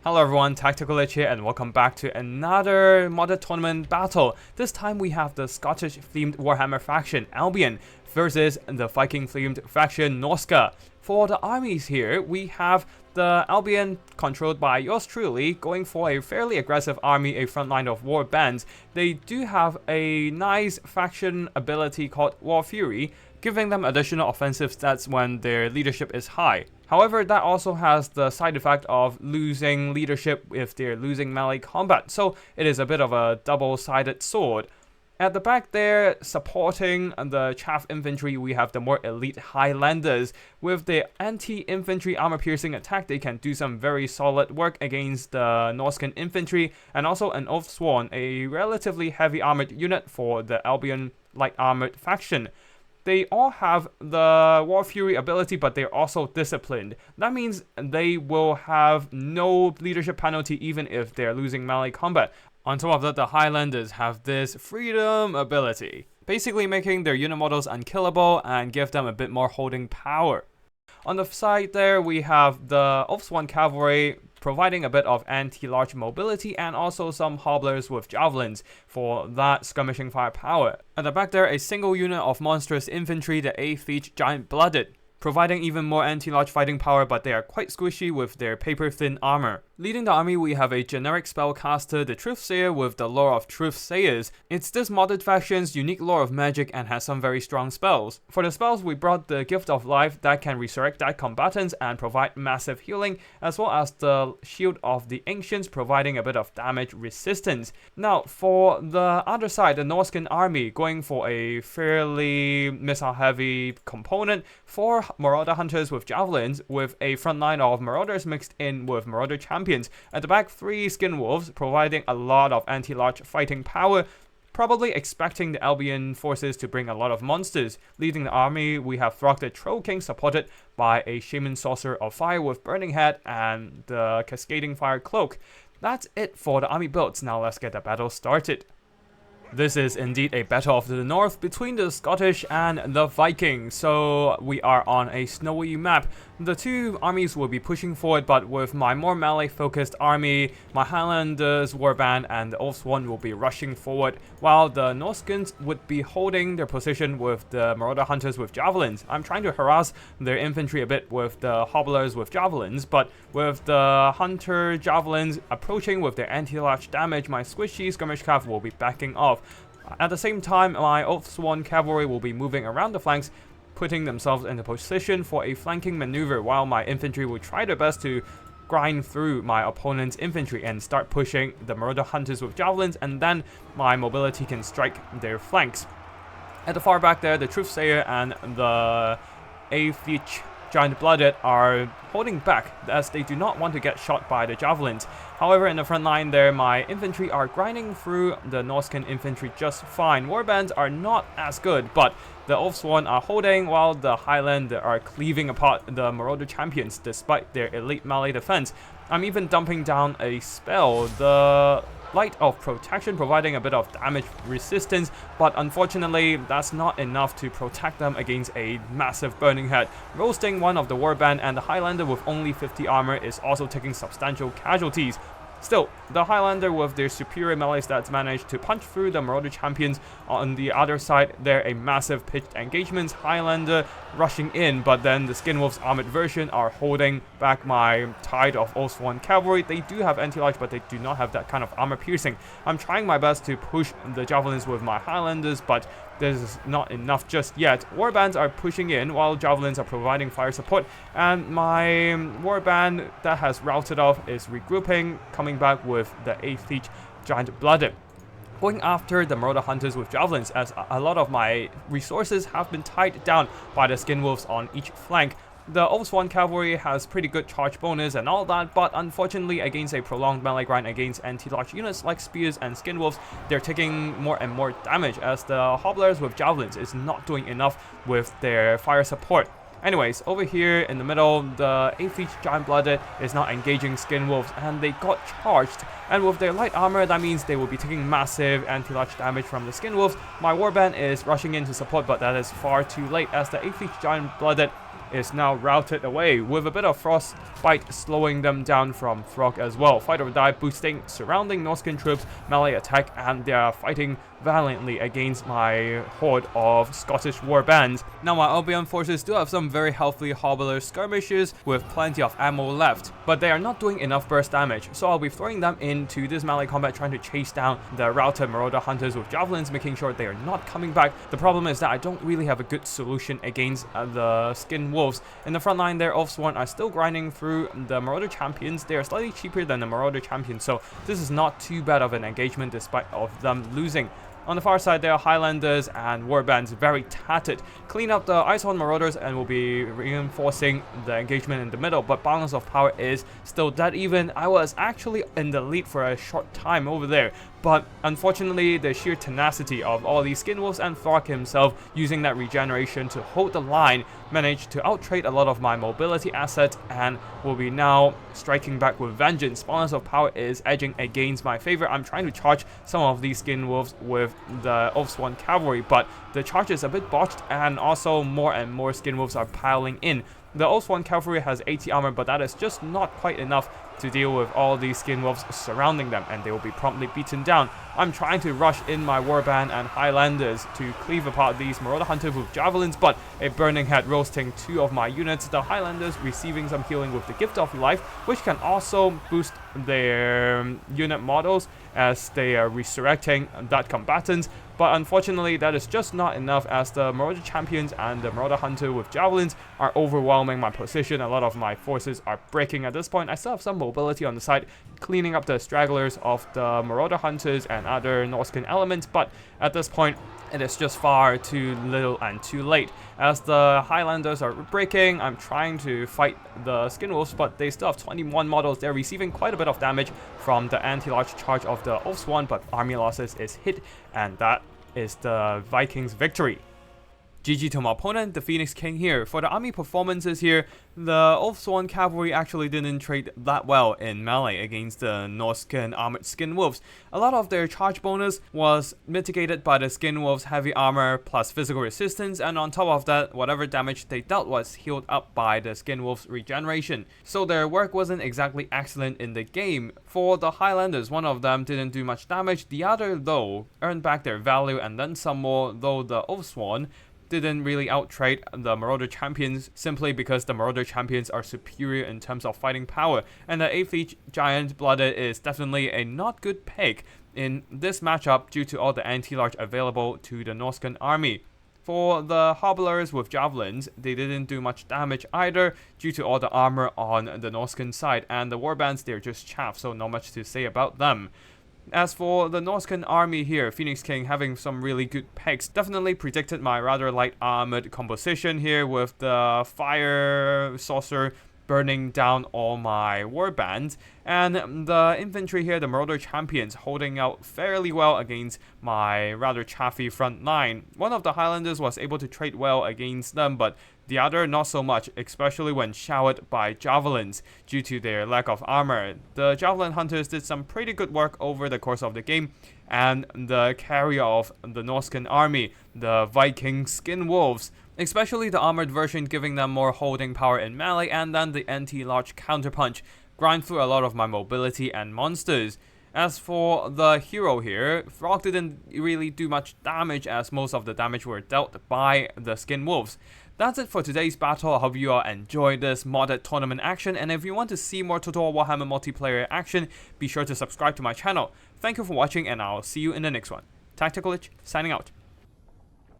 Hello everyone, Tactical Lich here and welcome back to another modded tournament battle. This time we have the Scottish themed Warhammer faction, Albion, versus the Viking themed faction, Norsca. For the armies here, we have the Albion, controlled by yours truly, going for a fairly aggressive army, a front line of war bands. They do have a nice faction ability called War Fury, giving them additional offensive stats when their leadership is high. However, that also has the side effect of losing leadership if they're losing melee combat, so it is a bit of a double-sided sword. At the back there, supporting the chaff infantry, we have the more elite Highlanders. With their anti-infantry armor-piercing attack, they can do some very solid work against the Norscan infantry, and also an Oathsworn, a relatively heavy armored unit for the Albion light armored faction. They all have the War Fury ability, but they're also disciplined. That means they will have no leadership penalty even if they're losing melee combat. On top of that, the Highlanders have this freedom ability, basically making their unit models unkillable and give them a bit more holding power. On the side there, we have the Oathsworn Cavalry, providing a bit of anti-large mobility and also some hobblers with javelins for that skirmishing firepower. At the back there, a single unit of monstrous infantry, the 8th Giant Blooded, providing even more anti-large fighting power, but they are quite squishy with their paper-thin armor. Leading the army, we have a generic spellcaster, the Truthsayer, with the lore of Truthsayers. It's this modded faction's unique lore of magic and has some very strong spells. For the spells, we brought the Gift of Life that can resurrect dead combatants and provide massive healing, as well as the Shield of the Ancients, providing a bit of damage resistance. Now, for the other side, the Norscan army, going for a fairly missile-heavy component, 4 Marauder Hunters with javelins, with a front line of Marauders mixed in with Marauder Champions. At the back, 3 Skin Wolves, providing a lot of anti-large fighting power, probably expecting the Albion forces to bring a lot of monsters. Leading the army, we have Throg the Troll King, supported by a Shaman Sorcerer of Fire with Burning Head and the Cascading Fire Cloak. That's it for the army builds. Now let's get the battle started. This is indeed a battle of the north between the Scottish and the Viking, so we are on a snowy map. The two armies will be pushing forward, but with my more melee-focused army, my Highlanders, Warband, and the Oathsworn will be rushing forward, while the Norscans would be holding their position with the Marauder Hunters with javelins. I'm trying to harass their infantry a bit with the Hobblers with javelins, but with the Hunter javelins approaching with their anti-large damage, my squishy skirmish cav will be backing off. At the same time, my Oathsworn Cavalry will be moving around the flanks, putting themselves into position for a flanking maneuver, while my infantry will try their best to grind through my opponent's infantry and start pushing the Marauder Hunters with javelins, and then my mobility can strike their flanks. At the far back there, the Truthsayer and the 8th Giant Blooded are holding back as they do not want to get shot by the javelins. However, in the front line there, my infantry are grinding through the Norscan infantry just fine. Warbands are not as good, but the Oathsworn are holding while the Highlander are cleaving apart the Marauder Champions despite their elite melee defense. I'm even dumping down a spell, the Light of Protection, providing a bit of damage resistance, but unfortunately that's not enough to protect them against a massive Burning Head. Roasting one of the Warband, and the Highlander with only 50 armor is also taking substantial casualties. Still, the Highlander with their superior melee stats managed to punch through the Marauder Champions. On the other side, there a massive pitched engagements, Highlander rushing in, but then the Skinwolf's armored version are holding back my tide of Oathsworn Cavalry. They do have anti-large, but they do not have that kind of armor piercing. I'm trying my best to push the javelins with my Highlanders, but this is not enough just yet. Warbands are pushing in while javelins are providing fire support, and my warband that has routed off is regrouping, coming back with the 8th Giant Blooded, going after the Marauder Hunters with javelins, as a lot of my resources have been tied down by the Skinwolves on each flank. The Oathsworn Cavalry has pretty good charge bonus and all that, but unfortunately against a prolonged melee grind against anti-large units like Spears and Skinwolves, they're taking more and more damage as the Hobblers with javelins is not doing enough with their fire support. Anyways, over here in the middle, the 8th Giant Blooded is now engaging Skinwolves, and they got charged. And with their light armor, that means they will be taking massive anti-large damage from the Skinwolves. My Warband is rushing in to support, but that is far too late as the 8th Giant Blooded is now routed away, with a bit of frostbite slowing them down from Throg as well. Fight or die boosting surrounding Norscan troops, melee attack, and they are fighting valiantly against my horde of Scottish warbands. Now my Albion forces do have some very healthy hobbler skirmishers with plenty of ammo left, but they are not doing enough burst damage, so I'll be throwing them into this melee combat trying to chase down the routed Marauder hunters with javelins, making sure they are not coming back. The problem is that I don't really have a good solution against the skin wolves. In the front line there, Oathsworn are still grinding through the Marauder champions. They are slightly cheaper than the Marauder champions, so this is not too bad of an engagement despite of them losing. On the far side, there are Highlanders and Warbands very tattered. Clean up the Icehorn Marauders and will be reinforcing the engagement in the middle, but balance of power is still dead even. I was actually in the lead for a short time over there, but unfortunately the sheer tenacity of all these skin wolves and Throg himself using that regeneration to hold the line managed to outtrade a lot of my mobility assets and will be now striking back with vengeance. Balance of power is edging against my favor. I'm trying to charge some of these skin wolves with the Oathsworn cavalry, but the charge is a bit botched and also more and more skin wolves are piling in. The Oathsworn cavalry has 80 armor, but that is just not quite enough to deal with all these skin wolves surrounding them, and they will be promptly beaten down. I'm trying to rush in my warband and Highlanders to cleave apart these Marauder hunters with javelins, but a burning head roasting 2 of my units. The Highlanders receiving some healing with the Gift of Life, which can also boost their unit models as they are resurrecting that combatants. But unfortunately, that is just not enough, as the Marauder champions and the Marauder hunter with javelins are overwhelming my position. A lot of my forces are breaking at this point. I still have some mobility on the side, cleaning up the stragglers of the Marauder hunters and other Norscan elements, but at this point it is just far too little and too late. As the Highlanders are breaking, I'm trying to fight the skin wolves, but they still have 21 models. They're receiving quite a bit of damage from the anti-large charge of the Oathsworn, but army losses is hit, and that is the Vikings' victory. GG to my opponent, the Phoenix King here. For the army performances here, the Oathsworn cavalry actually didn't trade that well in melee against the Norscan armored skin wolves. A lot of their charge bonus was mitigated by the skin wolves' heavy armor plus physical resistance, and on top of that, whatever damage they dealt was healed up by the skin wolves' regeneration. So their work wasn't exactly excellent in the game. For the Highlanders, one of them didn't do much damage, the other though earned back their value and then some more, though the Oathsworn didn't really outtrade the Marauder champions simply because the Marauder champions are superior in terms of fighting power, and the 8th Leech Giant Blooded is definitely a not good pick in this matchup due to all the anti-large available to the Norscan army. For the Hobblers with javelins, they didn't do much damage either due to all the armor on the Norscan side, and the warbands, they're just chaff, so not much to say about them. As for the Norscan army here, Phoenix King having some really good picks. Definitely predicted my rather light armored composition here with the Fire Saucer burning down all my warbands, and the infantry here, the Marauder champions, holding out fairly well against my rather chaffy front line. One of the Highlanders was able to trade well against them, but the other not so much, especially when showered by javelins due to their lack of armor. The javelin hunters did some pretty good work over the course of the game, and the carrier of the Norscan army, the Viking skin wolves, especially the armored version, giving them more holding power in melee, and then the anti-large counterpunch grind through a lot of my mobility and monsters. As for the hero here, Throg didn't really do much damage as most of the damage were dealt by the skin wolves. That's it for today's battle. I hope you all enjoyed this modded tournament action, and if you want to see more Total War Warhammer multiplayer action, be sure to subscribe to my channel. Thank you for watching, and I'll see you in the next one. Tactical Lich, signing out.